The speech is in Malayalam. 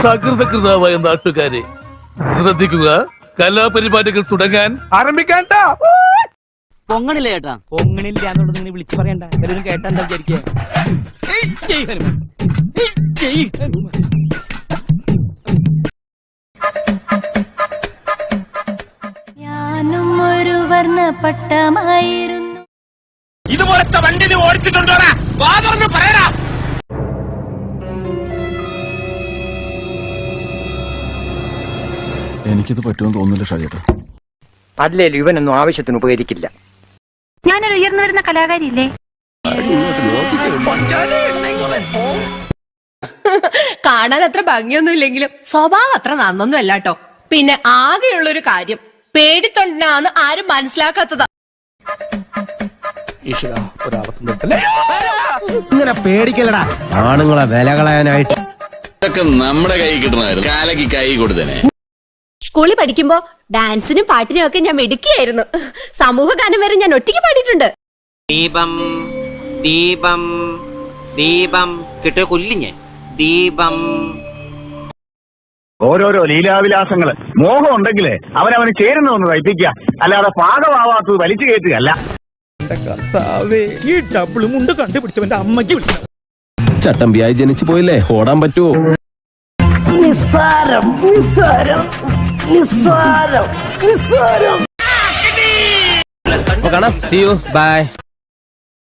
സകൃതകൃതാവായ നാട്ടുകാരെ ശ്രദ്ധിക്കുക, കലാപരിപാടികൾ തുടങ്ങാൻ ആരംഭിക്കാൻ. പൊങ്ങണില്ല ചേട്ടാ, പൊങ്ങണില്ല എന്നുള്ളത് നിങ്ങൾ വിളിച്ചു പറയണ്ട. എല്ലാവരും കേട്ടാ എന്താ വിചാരിക്കുക? ഞാനും ഒരു വർണ്ണപ്പട്ടമായിരുന്നു. ഇതുപോലത്തെ വണ്ടി നീ ഓടിച്ചിട്ടുണ്ടോടാ? വാതൊന്ന് പറയടാ. എനിക്കിത് പറ്റുമെന്ന് തോന്നുന്നില്ല ഷാജേട്ടാ. അല്ലേലും ഇവനൊന്നും ആവശ്യത്തിന് ഉപകരിക്കില്ല. ഞാനൊരു ഉയർന്നു വരുന്ന കലാകാരിയില്ലേ? കാണാൻ അത്ര ഭംഗിയൊന്നും ഇല്ലെങ്കിലും സ്വഭാവം അത്ര നന്നൊന്നും അല്ലാട്ടോ. പിന്നെ ആകെയുള്ളൊരു കാര്യം, പേടിത്തൊണ്ടനാന്ന് ആരും മനസ്സിലാക്കാത്തതാ. ഇങ്ങനെ പേടിക്കലടാ ആണുങ്ങളെ വില കളയാനായിട്ട്. ഇതൊക്കെ നമ്മുടെ കൈ കിട്ടണമായിരുന്നു, കാലക്ക് കൈ കൊടുത്തനെ. സ്കൂളിൽ പഠിക്കുമ്പോ ഡാൻസിനും പാട്ടിനും ഒക്കെ ഞാൻ മിടുക്കിയായിരുന്നു. സമൂഹ ഗാനം വരെ ഞാൻ ഒറ്റയ്ക്ക് പാടിയിട്ടുണ്ട്. ദീപം ദീപം ദീപം കിട്ടിയ കൊല്ലിഞ്ഞേ ദീപം. ഓരോരോ ലീലാവിലാസങ്ങള് മോഹം ഉണ്ടെങ്കിലേ അവനവന് ചേരുന്നൊന്ന് തയ്പ്പിക്കുക, അല്ലാതെ പാകമാവാത്തത് വലിച്ചു കയറ്റുകയല്ല. ഈ ഡബിൾ മുണ്ട് കണ്ടുപിടിച്ചവന്റെ അമ്മയ്ക്ക് വിളിക്കണം. ചട്ടമ്പിയായി ജനിച്ചു പോയില്ലേ, ഓടാൻ പറ്റുമോ? നിസ്സാരം നിസ്സാരം നിസ്സാരം നിസ്സാരം. കാണാം. See you. Bye.